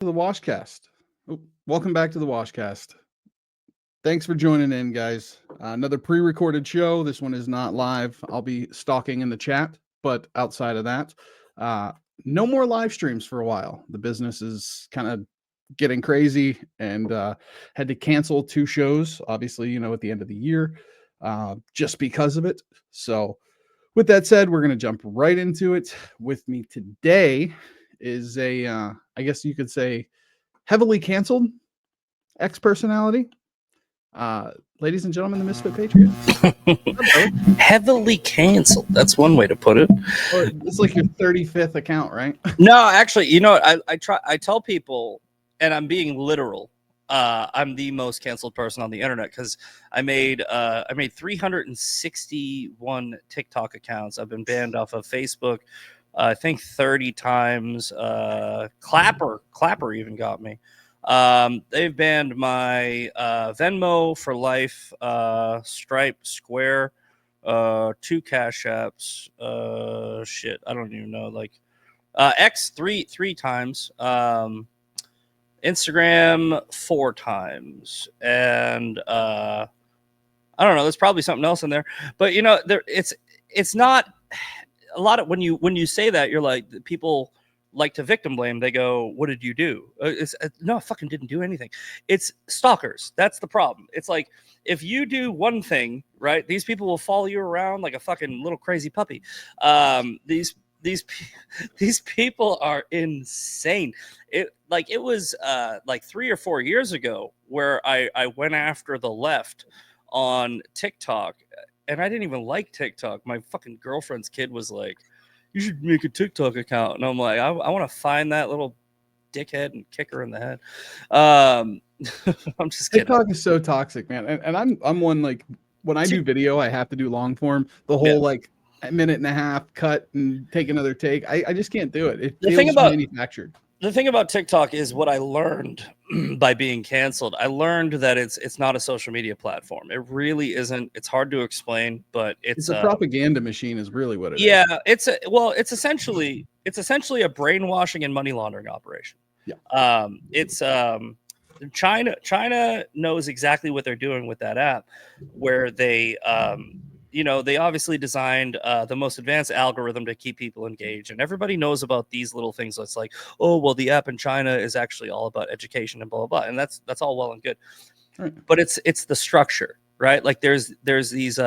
the Washcast. Welcome back to the Washcast. Thanks for joining in, guys. Another pre-recorded show. This one is not live. I'll be stalking in the chat, but outside of that, no more live streams for a while. The business is kind of getting crazy and had to cancel 2 shows, obviously, at the end of the year, just because of it. So with that said, we're going to jump right into it. With me today is I guess you could say, heavily canceled ex-personality. Ladies and gentlemen, the Misfit Patriot. Heavily canceled. That's one way to put it. Or it's like your 35th account, right? No, actually, I tell people, and I'm being literal. I'm the most canceled person on the internet because I made 361 TikTok accounts. I've been banned off of Facebook, I think 30 times. Clapper even got me. They've banned my Venmo for life, Stripe, Square, 2 Cash Apps, shit, I don't even know, like X three times, Instagram 4 times, and I don't know, there's probably something else in there, but it's not a lot of when you say that, you're like, people like to victim blame. They go, what did you do? No, I fucking didn't do anything. It's stalkers. That's the problem. It's like, if you do one thing, right, these people will follow you around like a fucking little crazy puppy. These people are insane. It was like 3 or 4 years ago where I went after the left on TikTok, and I didn't even like TikTok. My fucking girlfriend's kid was like, you should make a TikTok account. And I'm like, I want to find that little dickhead and kick her in the head. I'm just kidding. TikTok is so toxic, man. And I'm one, like, when I do video, I have to do long form. The whole like a minute and a half cut and take another take. I just can't do it. It feels manufactured. The thing about TikTok is what I learned by being canceled. I learned that it's not a social media platform. It really isn't. It's hard to explain, but it's a propaganda machine is really what it is. Yeah, it's essentially a brainwashing and money laundering operation. Yeah. China knows exactly what they're doing with that app, where they they obviously designed the most advanced algorithm to keep people engaged, and everybody knows about these little things. It's like, oh, well, the app in China is actually all about education and blah blah blah, and that's all well and good, right. But it's the structure, right? Like there's these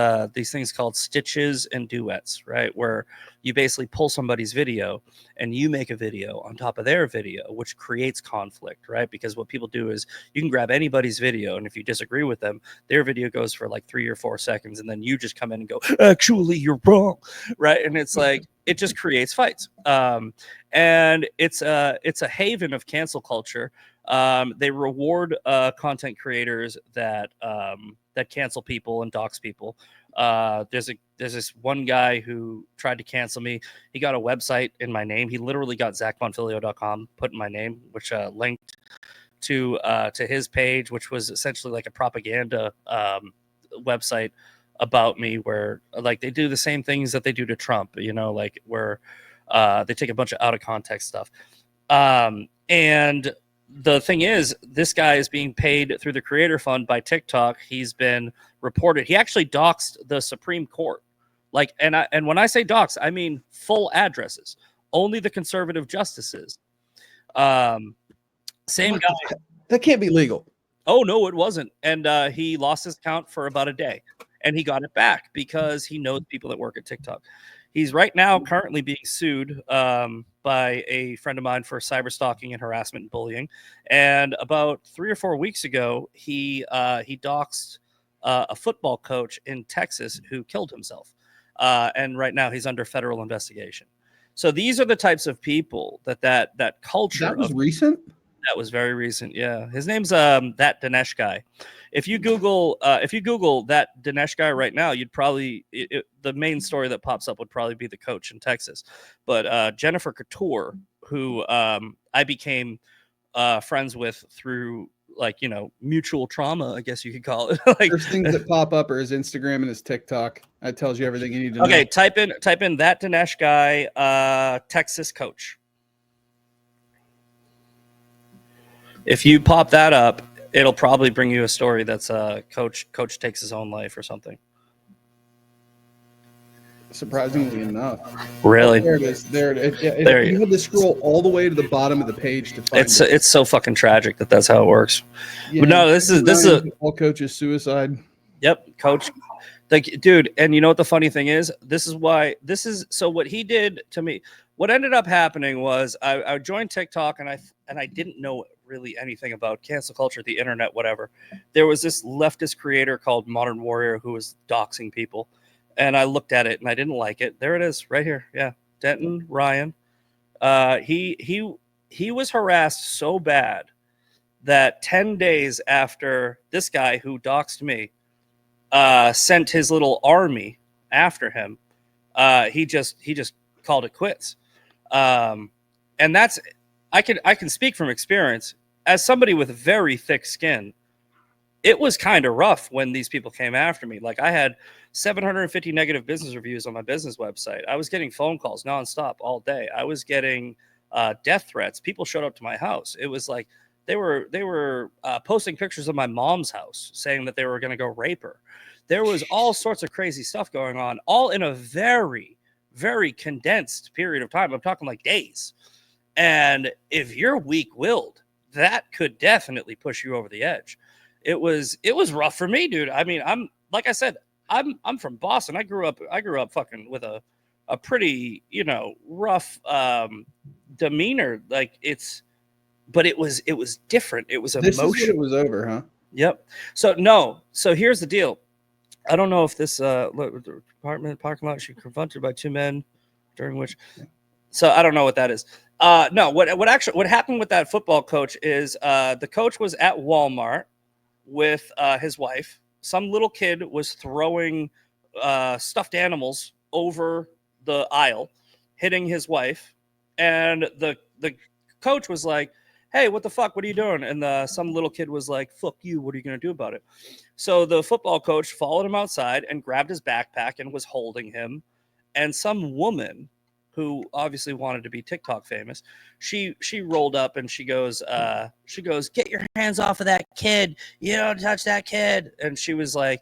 things called stitches and duets, right, where you basically pull somebody's video and you make a video on top of their video, which creates conflict, right? Because what people do is you can grab anybody's video, and if you disagree with them, their video goes for like 3 or 4 seconds, and then you just come in and go, actually, you're wrong, right? And it's like, it just creates fights. And it's a haven of cancel culture. They reward content creators that cancel people and dox people. There's this one guy who tried to cancel me. He got a website in my name. He literally got ZackBonfilio.com put in my name, which linked to his page, which was essentially like a propaganda website about me, where like they do the same things that they do to Trump, like where they take a bunch of out of context stuff. And the thing is, this guy is being paid through the Creator Fund by TikTok. He's been reported. He actually doxed the Supreme Court. Like, and when I say dox, I mean full addresses. Only the conservative justices. Same guy. That can't be legal. Oh no, it wasn't. And he lost his account for about a day, and he got it back because he knows people that work at TikTok. He's right now currently being sued by a friend of mine for cyber stalking and harassment and bullying. And about 3 or 4 weeks ago, he doxed a football coach in Texas who killed himself. And right now he's under federal investigation. So these are the types of people that culture. That was recent? That was very recent. Yeah. His name's that Dinesh guy. If you Google that Dinesh guy right now, you'd probably the main story that pops up would probably be the coach in Texas. But Jennifer Couture, who I became friends with through mutual trauma, I guess you could call it. Like, there's things that pop up, or his Instagram and his TikTok. That tells you everything you need to know. Okay, type in that Dinesh guy, Texas coach. If you pop that up, it'll probably bring you a story that's coach takes his own life or something. Surprisingly enough. Really? Oh, there it is. There There you had to scroll all the way to the bottom of the page to find it. It's so fucking tragic that that's how it works. Yeah, But no, this is a football coach's suicide. Yep, coach. Like, dude, and you know what the funny thing is? So what he did to me, what ended up happening was I joined TikTok and I didn't know really anything about cancel culture, the internet, whatever. There was this leftist creator called Modern Warrior who was doxing people, and I looked at it and I didn't like it. There it is, right here. Yeah, Denton Ryan. He was harassed so bad that 10 days after this guy who doxed me sent his little army after him, he just called it quits. And that's I can speak from experience as somebody with very thick skin. It was kind of rough when these people came after me. Like, I had 750 negative business reviews on my business website. I was getting phone calls nonstop all day. I was getting death threats. People showed up to my house. It was like they were posting pictures of my mom's house saying that they were going to go rape her. There was all sorts of crazy stuff going on, all in a very, very condensed period of time. I'm talking like days. And if you're weak-willed, that could definitely push you over the edge. It was rough for me, dude. I mean, I'm like I said, I'm from Boston. I grew up fucking with a pretty, rough demeanor. Like, but it was different. It was emotional. This is when it was over, huh? Yep. So here's the deal. I don't know if this apartment parking lot she confronted by two men during which. So I don't know what that is. No, what happened with that football coach is the coach was at Walmart with his wife. Some little kid was throwing stuffed animals over the aisle, hitting his wife, and the coach was like, "Hey, what the fuck? What are you doing?" And some little kid was like, "Fuck you! What are you gonna do about it?" So the football coach followed him outside and grabbed his backpack and was holding him. And some woman who obviously wanted to be TikTok famous, she rolled up and she goes, "Get your hands off of that kid! You don't touch that kid!" And she was like,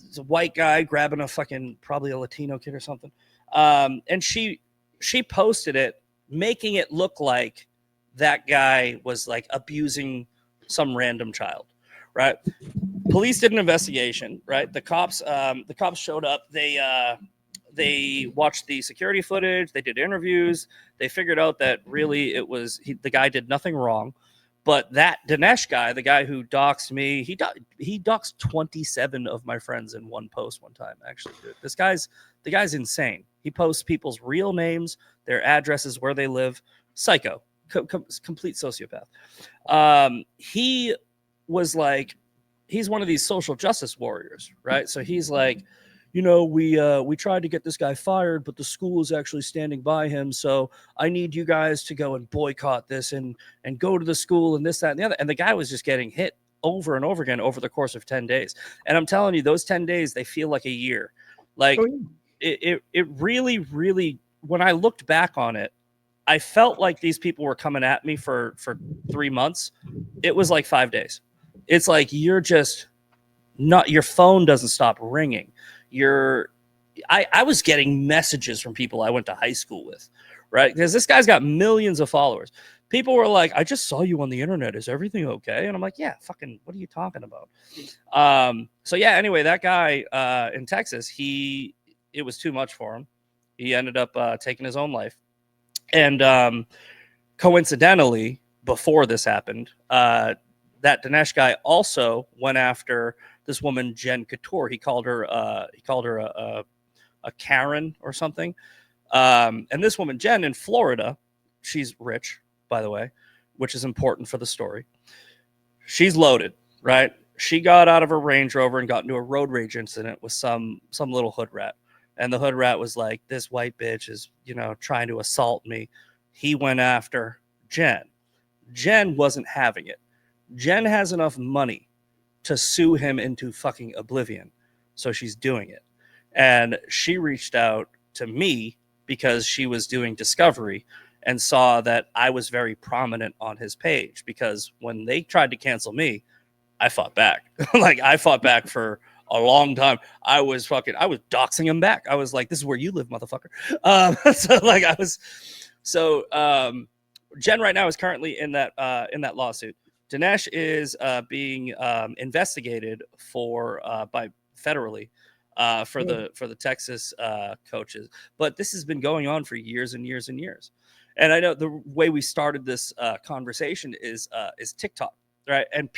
it's a white guy grabbing a fucking probably a Latino kid or something. And she posted it, making it look like that guy was like abusing some random child, right? Police did an investigation, right? The cops showed up. They watched the security footage. They did interviews. They figured out that really the guy did nothing wrong. But that Dinesh guy, the guy who doxed me, he doxed 27 of my friends in one post one time. Actually, dude, the guy's insane. He posts people's real names, their addresses, where they live. Psycho, complete sociopath. He was like, he's one of these social justice warriors, right? So he's like, we tried to get this guy fired, but the school is actually standing by him. So I need you guys to go and boycott this and go to the school and this, that, and the other. And the guy was just getting hit over and over again over the course of 10 days. And I'm telling you, those 10 days, they feel like a year. Like, it really, really, when I looked back on it, I felt like these people were coming at me for 3 months. It was like 5 days. It's like, you're just not, your phone doesn't stop ringing. I was getting messages from people I went to high school with, right? Because this guy's got millions of followers. People were like, "I just saw you on the internet. Is everything okay?" And I'm like, "Yeah, fucking, what are you talking about?" So yeah, anyway, that guy in Texas, it was too much for him. He ended up taking his own life. And coincidentally, before this happened, that Dinesh guy also went after this woman, Jen Couture. He called her a Karen or something. And this woman, Jen, in Florida, she's rich, by the way, which is important for the story. She's loaded, right? She got out of her Range Rover and got into a road rage incident with some little hood rat. And the hood rat was like, "This white bitch is, trying to assault me." He went after Jen. Jen wasn't having it. Jen has enough money to sue him into fucking oblivion. So she's doing it. And she reached out to me because she was doing discovery and saw that I was very prominent on his page, because when they tried to cancel me, I fought back. Like, I fought back for a long time. I was doxing him back. I was like, this is where you live, motherfucker. Jen right now is currently in that lawsuit. Dinesh is being investigated by federally for the Texas coaches. But this has been going on for years and years and years. And I know the way we started this conversation is TikTok, right? And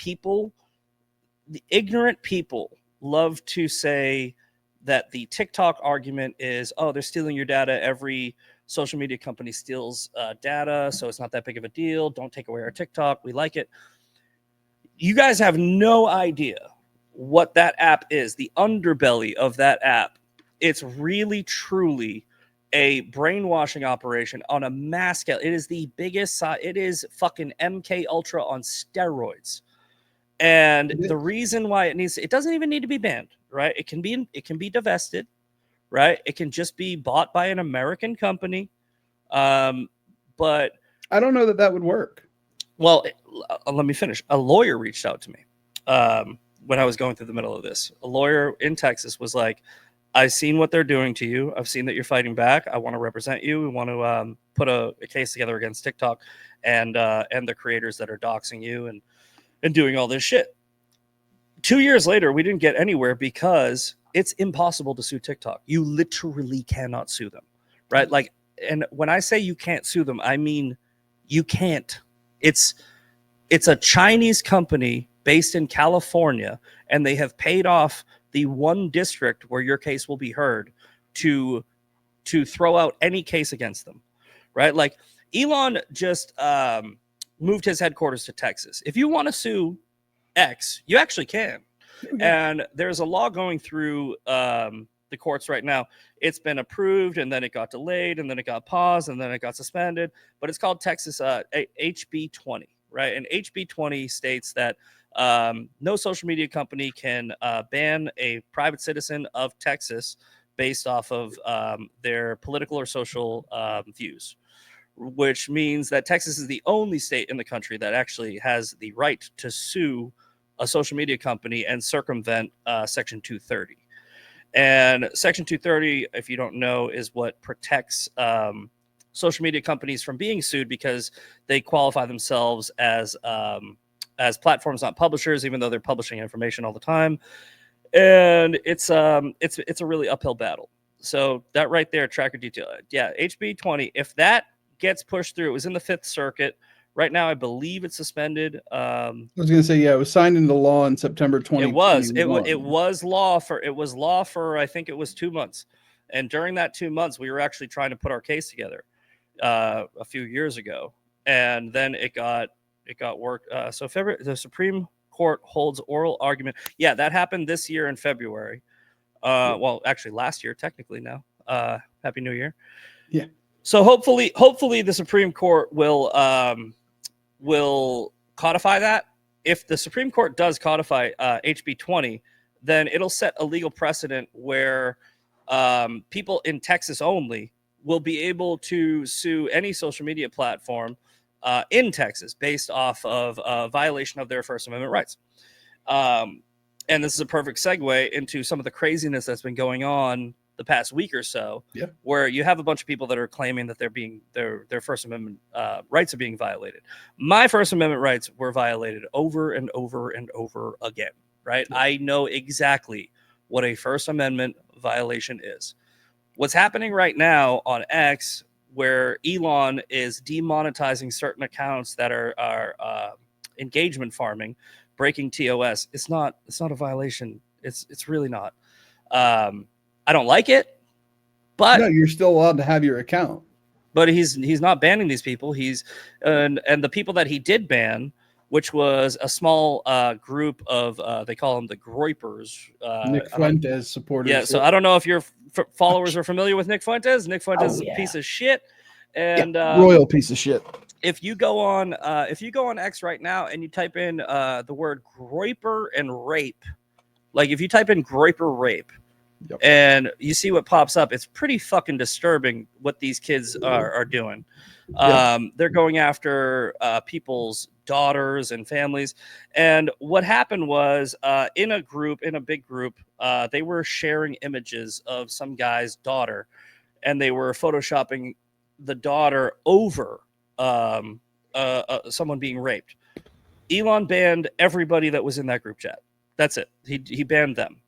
the ignorant people love to say that the TikTok argument is, oh, they're stealing your data. Every social media company steals data, so it's not that big of a deal. Don't take away our TikTok. We like it. You guys have no idea what that app is, the underbelly of that app. It's really, truly a brainwashing operation on a mass scale. It is the biggest. It is fucking MK Ultra on steroids. And the reason why it doesn't even need to be banned, right? It can be divested, right? It can just be bought by an American company. But I don't know that would work. Well, let me finish. A lawyer reached out to me when I was going through the middle of this. A lawyer in Texas was like, I've seen what they're doing to you. I've seen that you're fighting back. I want to represent you. We want to put a case together against TikTok and the creators that are doxing you and doing all this shit. 2 years later, we didn't get anywhere because it's impossible to sue TikTok. You literally cannot sue them, right? Like, and when I say you can't sue them, I mean you can't. It's a Chinese company based in California, and they have paid off the one district where your case will be heard to throw out any case against them, right? Like, Elon just moved his headquarters to Texas. If you want to sue X, you actually can. Okay. And there's a law going through the courts right now. It's been approved, and then it got delayed, and then it got paused, and then it got suspended. But it's called Texas HB 20, right? And HB 20 states that no social media company can ban a private citizen of Texas based off of their political or social views, which means that Texas is the only state in the country that actually has the right to sue a social media company and circumvent Section 230. And Section 230, if you don't know, is what protects social media companies from being sued because they qualify themselves as platforms, not publishers, even though they're publishing information all the time. And it's a really uphill battle. So that right there, tracker detail. Yeah, HB 20, if that gets pushed through, it was in the Fifth Circuit. Right now, I believe it's suspended. I was going to say, yeah, it was signed into law in September 2021. It was law for I think it was 2 months, and during that 2 months, we were actually trying to put our case together a few years ago, and then it got worked. So February, the Supreme Court holds oral argument. Yeah, that happened this year in February. Well, actually last year, technically now. Happy New Year. Yeah. So hopefully the Supreme Court will codify that. If the Supreme Court does codify HB 20, then it'll set a legal precedent where people in Texas only will be able to sue any social media platform in Texas based off of a violation of their First Amendment rights. And this is a perfect segue into some of the craziness that's been going on the past week or so, where you have a bunch of people that are claiming that their First Amendment rights are being violated. My First Amendment rights were violated over and over and over again, right? Yeah. I know exactly what a First Amendment violation is. What's happening right now on X, where Elon is demonetizing certain accounts that are engagement farming, breaking TOS, it's not a violation. It's really not. I don't like it, but no, you're still allowed to have your account. But he's not banning these people. And the people that he did ban, which was a small group of they call them the Groypers. Nick Fuentes supporters. Yeah, so I don't know if your followers are familiar with Nick Fuentes. Nick Fuentes is a piece of shit, and royal piece of shit. If you go on X right now and you type in the word Groyper and rape, like if you type in Groyper rape. Yep. And you see what pops up. It's pretty fucking disturbing what these kids are doing. They're going after people's daughters and families. And what happened was in a big group, they were sharing images of some guy's daughter, and they were photoshopping the daughter over someone being raped. Elon banned everybody that was in that group chat. That's it. He banned them.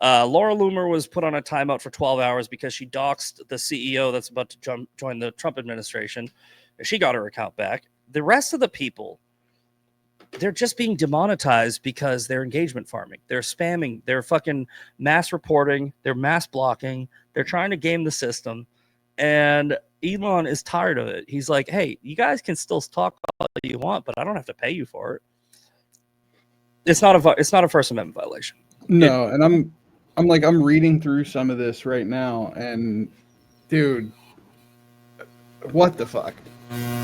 Laura Loomer was put on a timeout for 12 hours because she doxed the CEO that's about to join the Trump administration. She got her account back. The rest of the people, they're just being demonetized because they're engagement farming. They're spamming. They're fucking mass reporting. They're mass blocking. They're trying to game the system. And Elon is tired of it. He's like, hey, you guys can still talk all you want, but I don't have to pay you for it. It's not a First Amendment violation. No, and I'm reading through some of this right now, and dude, what the fuck?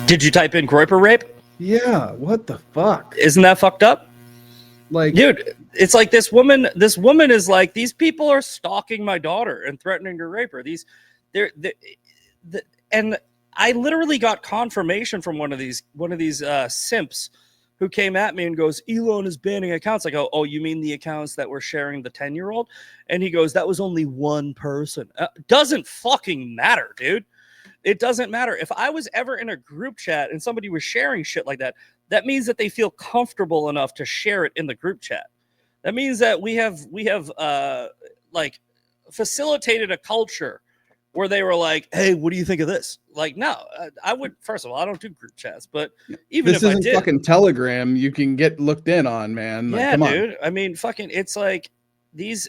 Did you type in Groyper rape? Yeah, what the fuck? Isn't that fucked up? Like, dude, it's like this woman is like, these people are stalking my daughter and threatening to rape her. And I literally got confirmation from one of these simps who came at me and goes, Elon is banning accounts. I go, oh, you mean the accounts that were sharing the 10-year-old? And he goes, that was only one person. Doesn't fucking matter, dude. It doesn't matter. If I was ever in a group chat and somebody was sharing shit like that, that means that they feel comfortable enough to share it in the group chat. That means that we have like facilitated a culture where they were like, hey, what do you think of this? Like, no, I would, first of all, I don't do group chats, but even this if I isn't did, fucking Telegram, you can get looked in on, man. Like, yeah, come dude. on. I mean, fucking, it's like you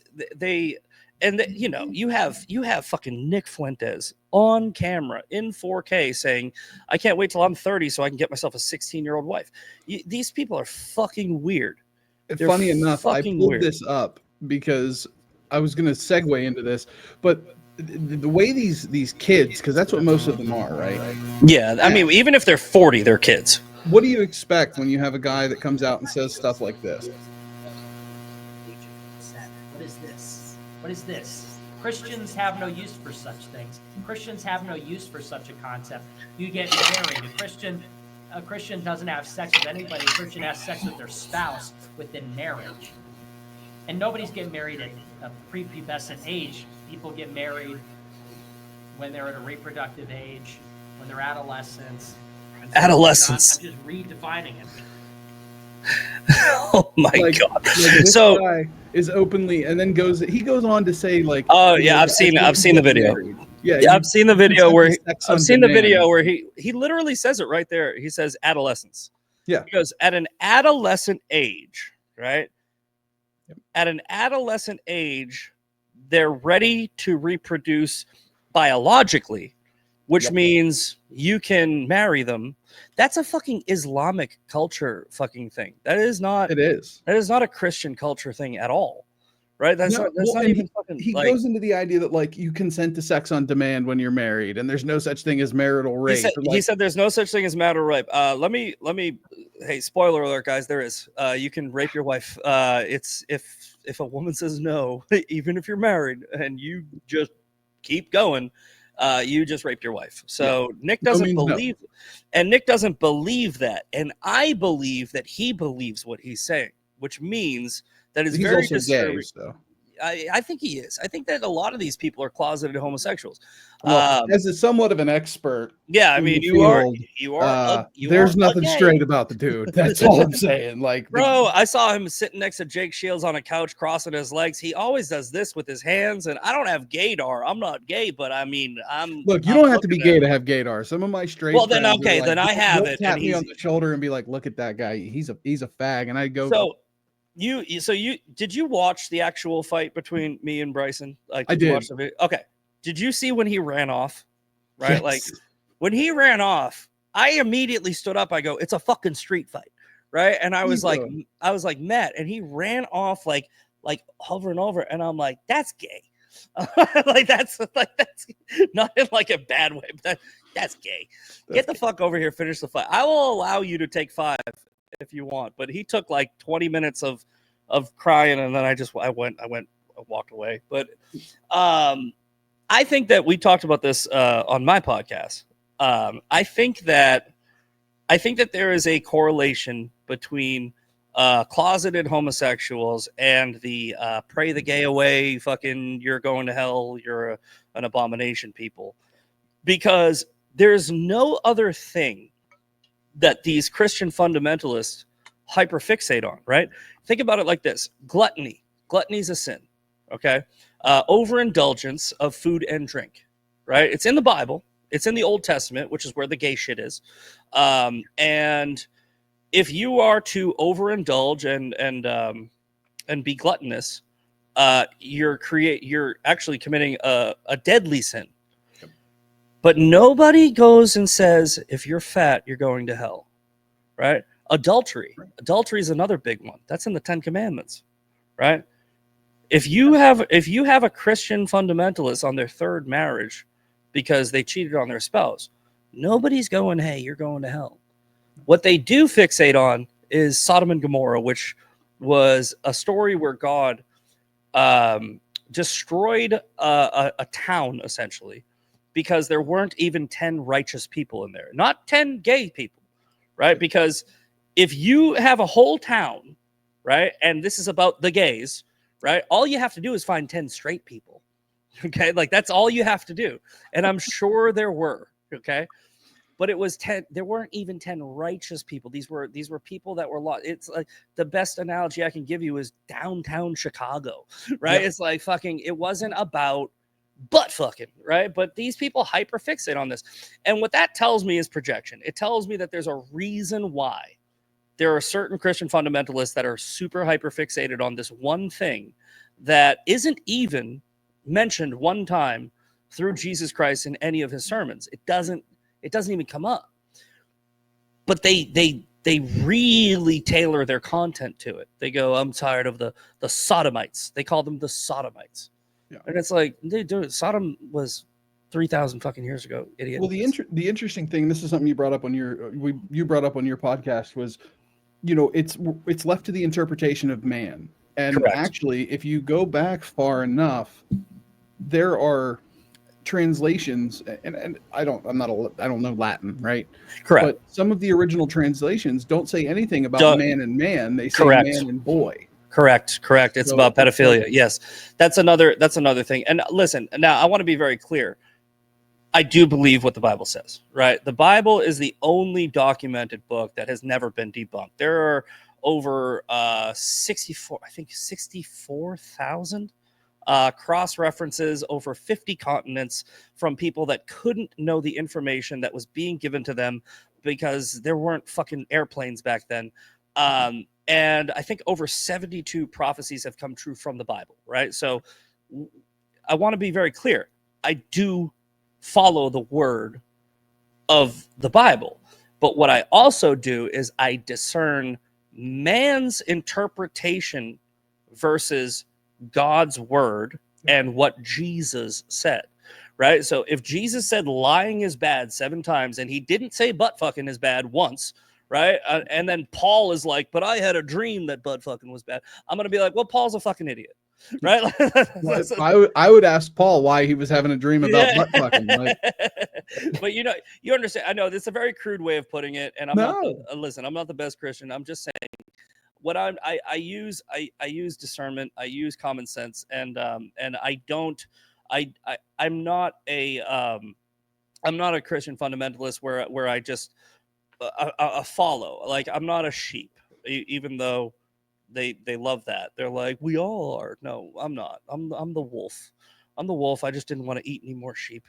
have fucking Nick Fuentes on camera in 4K saying, I can't wait till I'm 30 so I can get myself a 16-year-old wife. These people are fucking weird. They're Funny enough, I pulled weird. this up because I was going to segue into this, but the way these kids, because that's what most of them are, right? Yeah, I mean, even if they're 40, they're kids. What do you expect when you have a guy that comes out and says stuff like this? What is this? What is this? Christians have no use for such things. Christians have no use for such a concept. You get married. A Christian doesn't have sex with anybody. A Christian has sex with their spouse within marriage. And nobody's getting married at a prepubescent age. People get married when they're at a reproductive age, when they're adolescents. So Adolescents. I'm just redefining it. Oh my god! Like this guy is openly, and then goes on to say like, oh yeah, I've seen the video. Yeah, I've seen the video where he literally says it right there. He says adolescence. Yeah, he goes at an adolescent age, right? Yep. At an adolescent age, they're ready to reproduce biologically, which means you can marry them. That's a fucking Islamic culture fucking thing. That is not. It is. That is not a Christian culture thing at all, right? That's not even fucking. He goes into the idea that like you consent to sex on demand when you're married, and there's no such thing as marital rape. He said there's no such thing as marital rape. Let me. Hey, spoiler alert, guys. There is. You can rape your wife. It's if a woman says no, even if you're married, and you just keep going. You just raped your wife. So Nick doesn't believe, and Nick doesn't believe that. And I believe that he believes what he's saying, which means that it's very disturbing. Gay, so. I think he is. I think that a lot of these people are closeted homosexuals. Well, as a somewhat of an expert, yeah, I mean, you are. There's nothing straight about the dude. That's all I'm saying. Like, bro, I saw him sitting next to Jake Shields on a couch, crossing his legs. He always does this with his hands, and I don't have gaydar. I'm not gay, but I mean, Look, you don't have to be gay to have gaydar. Some of my straight. Well, then okay, then I have it. Tap me on the shoulder and be like, "Look at that guy. He's a fag," and I go. So did you watch the actual fight between me and Bryson? Like, I did. Watch the video? Okay. Did you see when he ran off? Right? Yes. Like when he ran off, I immediately stood up. I go, it's a fucking street fight. Right. And I was like, Matt, and he ran off like hovering over. And I'm like, that's gay. that's not in like a bad way, but that's gay. Get the fuck over here, finish the fight. I will allow you to take 5 if you want, but he took like 20 minutes of crying, and then I walked away. But I think that we talked about this on my podcast, I think that there is a correlation between closeted homosexuals and the pray the gay away, fucking you're going to hell, you're an abomination people, because there's no other thing that these Christian fundamentalists hyperfixate on, right? Think about it like this. Gluttony is a sin, okay? Overindulgence of food and drink, right? It's in the Bible. It's in the Old Testament, which is where the gay shit is. And if you are to overindulge and be gluttonous, you're actually committing a deadly sin. But nobody goes and says, if you're fat, you're going to hell, right? Adultery is another big one. That's in the 10 Commandments, right? If you have a Christian fundamentalist on their third marriage because they cheated on their spouse, nobody's going, hey, you're going to hell. What they do fixate on is Sodom and Gomorrah, which was a story where God destroyed a town, essentially, because there weren't even 10 righteous people in there. Not 10 gay people, right? Because if you have a whole town, right, and this is about the gays, right, all you have to do is find 10 straight people, okay? Like, that's all you have to do. And I'm sure there were, okay? But it was 10, there weren't even 10 righteous people. These were people that were lost. It's like the best analogy I can give you is downtown Chicago, right? Yep. It's like fucking, it wasn't about butt fucking, right? But these people hyperfixate on this. And what that tells me is projection. It tells me that there's a reason why there are certain Christian fundamentalists that are super hyperfixated on this one thing that isn't even mentioned one time through Jesus Christ in any of his sermons. It doesn't even come up. But they really tailor their content to it. They go, I'm tired of the Sodomites. They call them the Sodomites. Yeah. And it's like, dude, Sodom was 3,000 fucking years ago, idiot. Well, the interesting thing, this is something you brought up on you brought up on your podcast, was, you know, it's left to the interpretation of man. And correct. Actually, if you go back far enough, there are translations, and I don't know Latin, right? Correct. But some of the original translations don't say anything about man and man. They say correct. Man and boy. Correct. It's about pedophilia. Yes. That's another thing. And listen, now I want to be very clear. I do believe what the Bible says, right? The Bible is the only documented book that has never been debunked. There are over 64,000 cross references over 50 continents from people that couldn't know the information that was being given to them because there weren't fucking airplanes back then. And I think over 72 prophecies have come true from the Bible, right? So I want to be very clear. I do follow the word of the Bible. But what I also do is I discern man's interpretation versus God's word and what Jesus said, right? So if Jesus said lying is bad 7 times and he didn't say butt fucking is bad once, right? And then Paul is like, but I had a dream that butt fucking was bad. I'm going to be like, well, Paul's a fucking idiot, right? I would ask Paul why he was having a dream about butt fucking. Like. But you understand. I know this is a very crude way of putting it. And I'm not the best Christian. I'm just saying what I use discernment. I use common sense, and I'm not a Christian fundamentalist where I just a follow. Like, I'm not a sheep, even though they love that. They're like, we all are. No, I'm not. I'm the wolf. I'm the wolf. I just didn't want to eat any more sheep.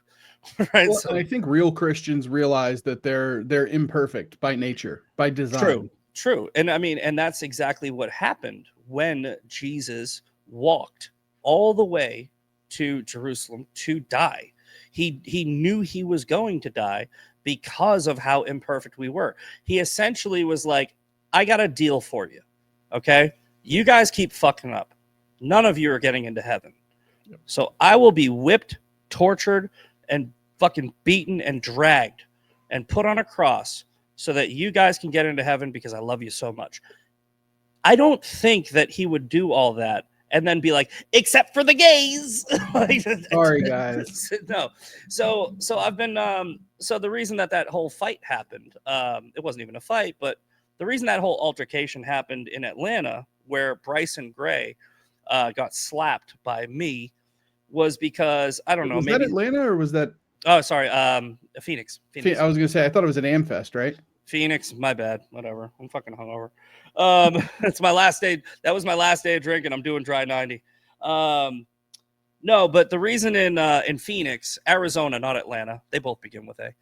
Right. Well, so I think real Christians realize that they're imperfect by nature, by design. True. And I mean, and that's exactly what happened when Jesus walked all the way to Jerusalem to die. He knew he was going to die because of how imperfect we were. He essentially was like, I got a deal for you. Okay. You guys keep fucking up. None of you are getting into heaven. Yep. So I will be whipped, tortured, and fucking beaten and dragged and put on a cross so that you guys can get into heaven because I love you so much. I don't think that he would do all that and then be like, except for the gays. Like, Sorry, guys. No. So I've been so the reason that whole fight happened, it wasn't even a fight, but the reason that whole altercation happened in Atlanta, where Bryson Gray got slapped by me, was because I don't know. Was maybe that Atlanta or was that? Oh, sorry. Phoenix. I was gonna say I thought it was an Amfest, right? Phoenix. My bad. Whatever. I'm fucking hungover. It's my last day. That was my last day of drinking. I'm doing dry 90. No, but the reason in Phoenix, Arizona, not Atlanta, they both begin with A.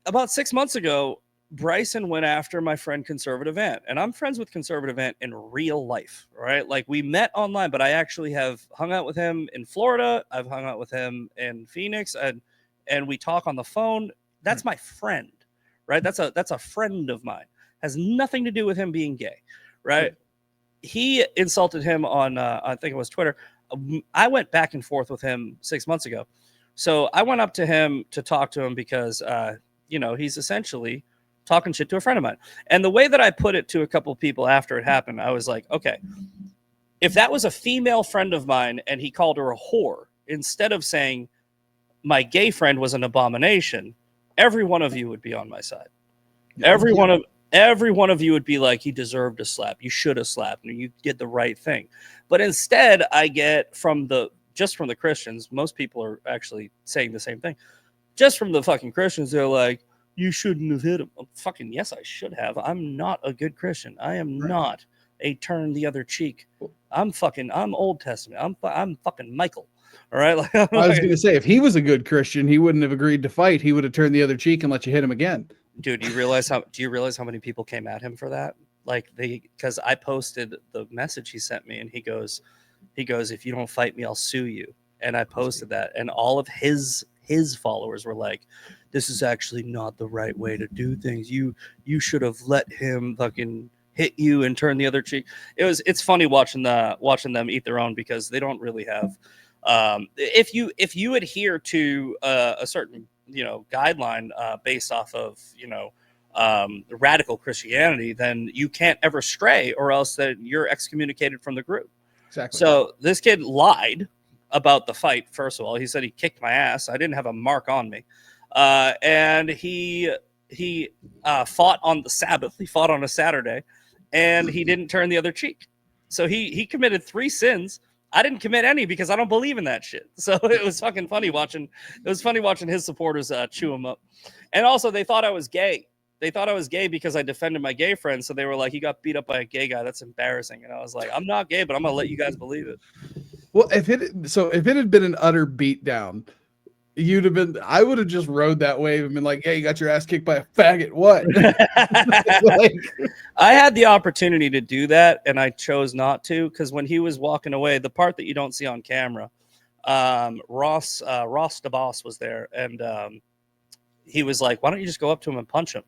About 6 months ago, Bryson went after my friend Conservative Ant, and I'm friends with Conservative Ant in real life, right? Like, we met online, but I actually have hung out with him in Florida. I've hung out with him in Phoenix, and we talk on the phone. That's my friend, right? That's a friend of mine. Has nothing to do with him being gay, right? He insulted him on I think it was Twitter. I went back and forth with him 6 months ago, so I went up to him to talk to him because he's essentially talking shit to a friend of mine. And the way that I put it to a couple of people after it happened, I was like, okay, if that was a female friend of mine and he called her a whore, instead of saying my gay friend was an abomination, every one of you would be on my side. Every one of you would be like, he deserved a slap. You should have slapped him. You did the right thing. But instead, I get from the Christians, most people are actually saying the same thing. Just from the fucking Christians, they're like, you shouldn't have hit him. Oh, fucking yes, I should have. I'm not a good Christian. I am not a turn the other cheek. I'm Old Testament. I'm fucking Michael. All right. Like, I was going to say, if he was a good Christian, he wouldn't have agreed to fight. He would have turned the other cheek and let you hit him again. Dude, do you realize how many people came at him for that? Like, because I posted the message he sent me, and he goes, if you don't fight me, I'll sue you. And I posted that, and all of his followers were like, this is actually not the right way to do things. You should have let him fucking hit you and turn the other cheek. It's funny watching them eat their own, because they don't really have if you adhere to a certain guideline based off of radical Christianity, then you can't ever stray, or else that you're excommunicated from the group. Exactly. So this kid lied about the fight. First of all, he said he kicked my ass. I didn't have a mark on me. And he fought on the Sabbath. He fought on a Saturday, and he didn't turn the other cheek. So he committed 3 sins. I didn't commit any because I don't believe in that shit. So it was fucking funny watching. It was funny watching his supporters chew him up. And also, they thought I was gay. They thought I was gay because I defended my gay friend. So they were like, he got beat up by a gay guy. That's embarrassing. And I was like, I'm not gay, but I'm gonna let you guys believe it. Well, if it had been an utter beatdown, I would have just rode that wave and been like, hey, you got your ass kicked by a faggot. What? Like, I had the opportunity to do that, and I chose not to, because when he was walking away, the part that you don't see on camera, Ross DeBoss was there, and he was like, why don't you just go up to him and punch him?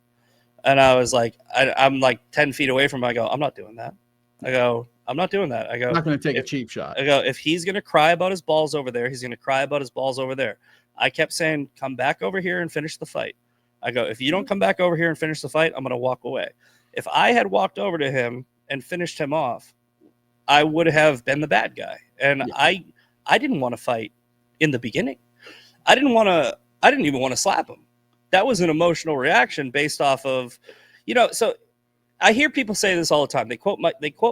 And I was like, I'm like 10 feet away from him. I go, I'm not doing that. I go, I'm not doing that. I go, I'm not going to take a cheap shot. I go, if he's going to cry about his balls over there, he's going to cry about his balls over there. I kept saying, come back over here and finish the fight. I go, if you don't come back over here and finish the fight, I'm going to walk away. If I had walked over to him and finished him off, I would have been the bad guy. And yeah. I didn't want to fight in the beginning. I didn't even want to slap him. That was an emotional reaction based off of, so I hear people say this all the time. They quote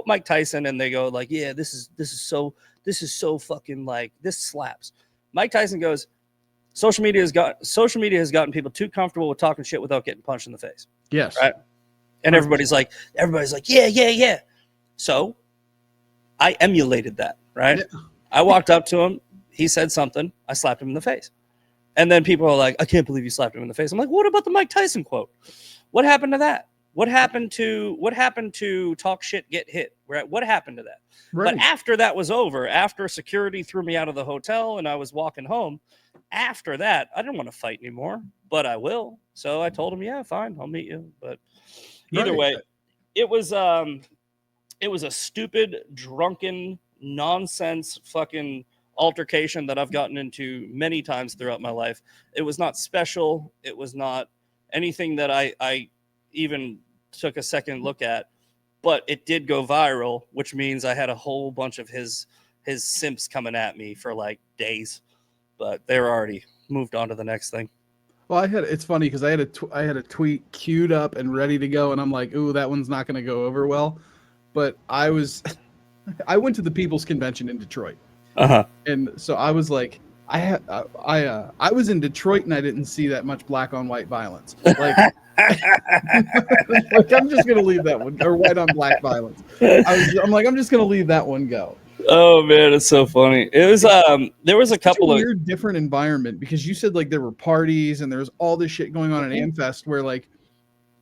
Mike Tyson, and they go like, yeah, this is so fucking, like, this slaps. Mike Tyson goes, social media has gotten people too comfortable with talking shit without getting punched in the face. Yes. Right. And everybody's like, yeah. So I emulated that. Right. Yeah. I walked up to him. He said something. I slapped him in the face. And then people are like, I can't believe you slapped him in the face. I'm like, what about the Mike Tyson quote? What happened to that? What happened to talk shit, get hit? Right? What happened to that? Right. But after that was over, after security threw me out of the hotel and I was walking home, after that, I didn't want to fight anymore, but I will. So I told him, yeah, fine, I'll meet you. But either way, it was a stupid, drunken, nonsense fucking altercation that I've gotten into many times throughout my life. It was not special. It was not anything that I even took a second look at. but it did go viral, which means I had a whole bunch of his simps coming at me for like days, but they're already moved on to the next thing. Well, it's funny because I had a tweet queued up and ready to go, and I'm like, ooh, that one's not going to go over well. But I went to the People's Convention in Detroit, and so I was like, I was in Detroit and I didn't see that much black on white violence. Like, like I'm just gonna leave that one, or white on black violence. I'm like, I'm just gonna leave that one go. Oh man, it's so funny. It was there was a couple of weird different environment, because you said like there were parties and there was all this shit going on at Amfest where like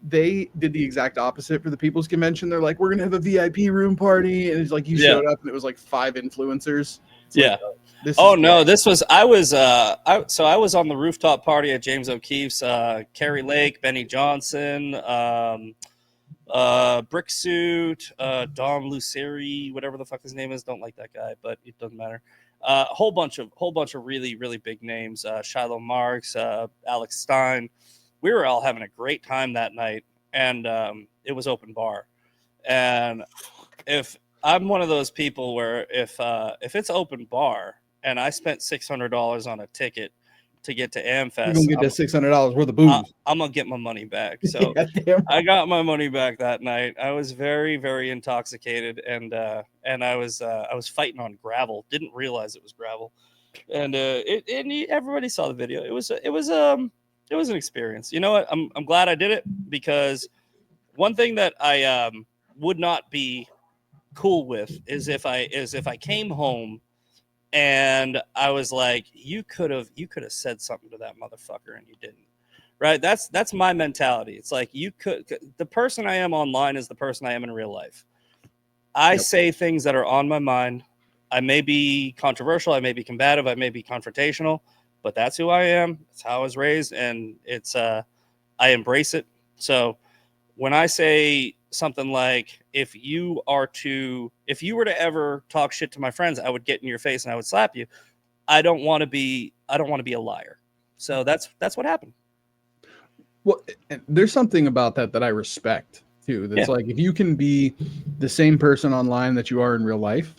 they did the exact opposite for the People's Convention. They're like, we're gonna have a VIP room party, and it's like you showed up and it was like 5 influencers. It's like, this was I was on the rooftop party at James O'Keefe's, Carrie Lake, Benny Johnson, Brick Suit, Dom Luceri, whatever the fuck his name is. Don't like that guy, but it doesn't matter. Whole bunch of really, really big names. Shiloh Marks, Alex Stein. We were all having a great time that night, and it was open bar. And if I'm one of those people where if it's open bar and I spent $600 on a ticket to get to Amfest, you're gonna get that $600 worth of booze. I'm gonna get my money back. So I got my money back that night. I was very, very intoxicated, and I was fighting on gravel. Didn't realize it was gravel, and everybody saw the video. It was an experience. You know what? I'm glad I did it, because one thing that I would not be cool with is if I came home and I was like, you could have said something to that motherfucker and you didn't. Right? That's my mentality. It's like, the person I am online is the person I am in real life. I say things that are on my mind. I may be controversial, I may be combative, I may be confrontational, but that's who I am. It's how I was raised, and it's I embrace it. So when I say something like, if you were to ever talk shit to my friends, I would get in your face and I would slap you. I don't want to be a liar. So that's what happened. Well, there's something about that I respect too. That's like, if you can be the same person online that you are in real life,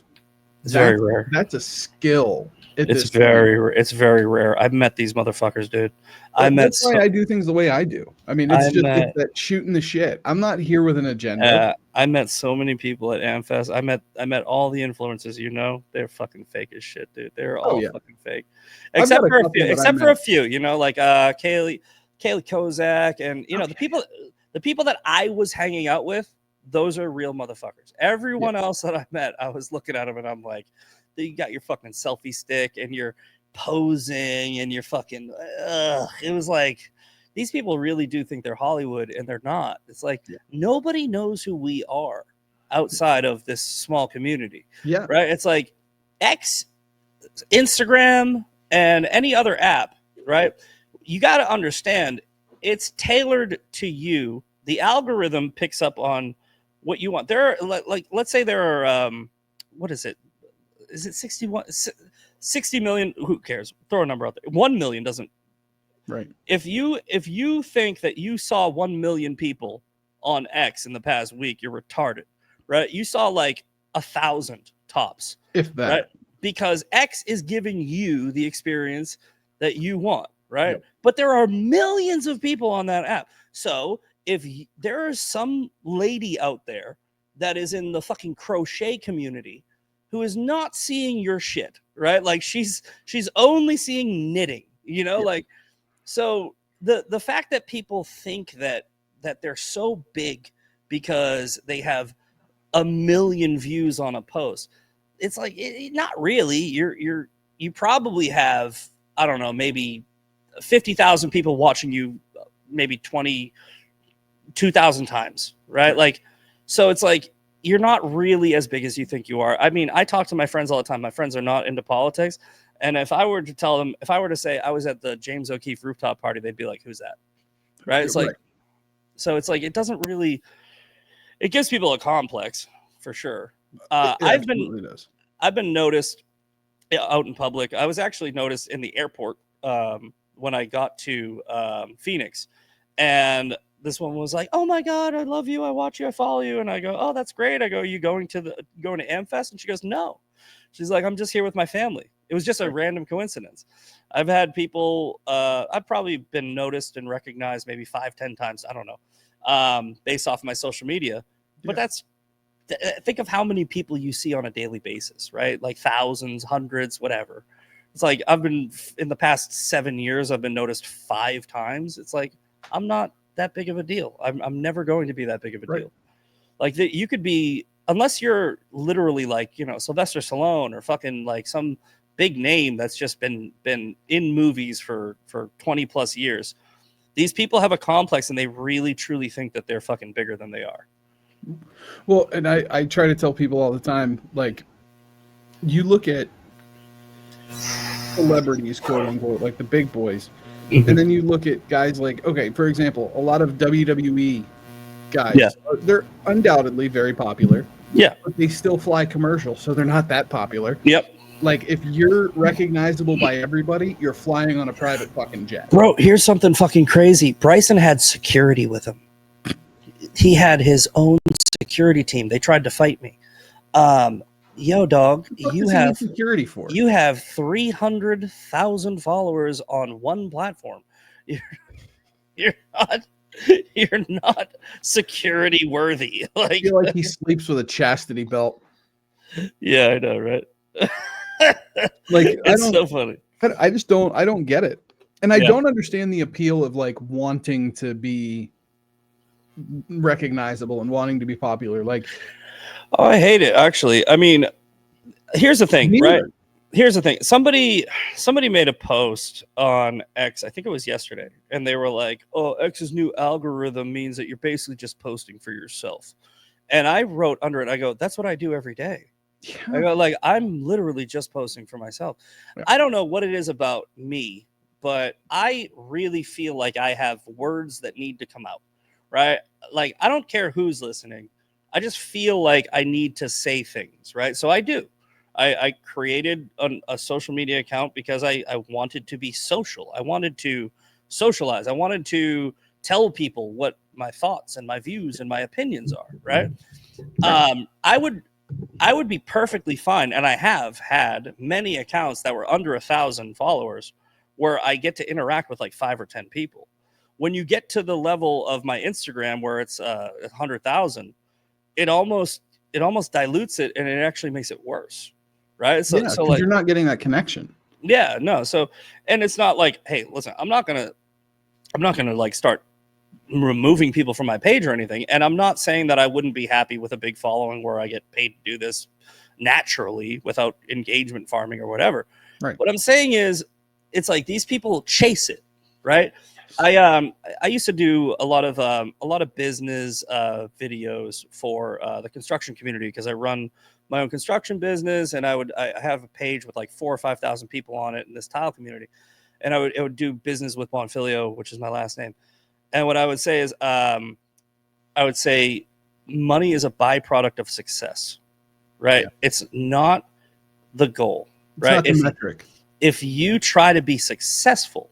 it's very rare. That's a skill. It's very rare. I've met these motherfuckers, dude. That's why I do things the way I do. I mean, it's it's that shooting the shit. I'm not here with an agenda. I met so many people at Amfest. I met all the influencers. You know, they're fucking fake as shit, dude. They're all fucking fake, except for a few. You know, like Kaylee Kozak, and you know the people that I was hanging out with. Those are real motherfuckers. Everyone else that I met, I was looking at them and I'm like, you got your fucking selfie stick and you're posing and you're fucking it was like, these people really do think they're Hollywood, and they're not. It's like, nobody knows who we are outside of this small community. Yeah. Right. It's like X, Instagram, and any other app, right? You got to understand, it's tailored to you. The algorithm picks up on what you want. There are, like, let's say there are, what is it? Is it 60 million? Who cares? Throw a number out there. 1 million doesn't. Right. If you think that you saw 1 million people on X in the past week, you're retarded, right? You saw like 1,000 tops, if that. Right? Because X is giving you the experience that you want, right? Yep. But there are millions of people on that app. So if there is some lady out there that is in the fucking crochet community who is not seeing your shit, right? Like she's only seeing knitting, you know, like, so the fact that people think that they're so big because they have 1 million views on a post, it's like, not really. You probably have, I don't know, maybe 50,000 people watching you, maybe 22,000 times, right? Like, so it's like, you're not really as big as you think you are. I mean, I talk to my friends all the time. My friends are not into politics. And if I were to tell them, if I were to say I was at the James O'Keefe rooftop party, they'd be like, who's that? Right? It's like, so it's like, it doesn't really, it gives people a complex for sure. I've been noticed out in public. I was actually noticed in the airport when I got to Phoenix, and this woman was like, "Oh my God, I love you. I watch you. I follow you." And I go, "Oh, that's great." I go, "You going to Amfest?" And she goes, "No." She's like, "I'm just here with my family." It was just a random coincidence. I've had people, I've probably been noticed and recognized maybe 5-10 times. I don't know, based off my social media. But think of how many people you see on a daily basis, right? Like thousands, hundreds, whatever. It's like I've been in the past 7 years, I've been noticed 5 times. It's like I'm not that big of a deal. I'm never going to be that big of a deal. Like you could be, unless you're literally like, you know, Sylvester Stallone or fucking like some big name that's just been in movies for 20 plus years. These people have a complex and they really truly think that they're fucking bigger than they are. Well, and I try to tell people all the time, like, you look at celebrities, quote unquote, like the big boys, and then you look at guys like, okay, for example, a lot of WWE guys, they're undoubtedly very popular. Yeah. But they still fly commercial, so they're not that popular. Yep. Like, if you're recognizable by everybody, you're flying on a private fucking jet. Bro, here's something fucking crazy. Bryson had security with him. He had his own security team. They tried to fight me. Yo, dog, you have security for? You have 300,000 followers on one platform. You're not security worthy. Like, I feel like he sleeps with a chastity belt. Yeah, I know, right? Like, it's so funny. I don't get it. And I don't understand the appeal of like wanting to be recognizable and wanting to be popular. Like, oh, I hate it, actually. I mean, here's the thing, right? Here's the thing. Somebody made a post on X, I think it was yesterday, and they were like, "Oh, X's new algorithm means that you're basically just posting for yourself." And I wrote under it, I go, "That's what I do every day." Yeah. I go, like, I'm literally just posting for myself. Yeah. I don't know what it is about me, but I really feel like I have words that need to come out, right? Like, I don't care who's listening. I just feel like I need to say things, right? So I do. I created a social media account because I wanted to be social. I wanted to socialize. I wanted to tell people what my thoughts and my views and my opinions are, right? I would be perfectly fine, and I have had many accounts that were under 1,000 followers where I get to interact with like 5 or 10 people. When you get to the level of my Instagram where it's 100,000, it almost dilutes it, and it actually makes it worse, right? So like, you're not getting that connection. Yeah, no. So, and it's not like, hey, listen, I'm not gonna like start removing people from my page or anything. And I'm not saying that I wouldn't be happy with a big following where I get paid to do this naturally without engagement farming or whatever. Right. What I'm saying is, it's like these people chase it, right? I used to do a lot of business videos for the construction community because I run my own construction business, and I have a page with like 4,000 or 5,000 people on it in this tile community, and I would do business with Bonfilio, which is my last name. And what I would say is, I would say money is a byproduct of success, right? Yeah. It's not the goal, right? It's not the metric. If you try to be successful,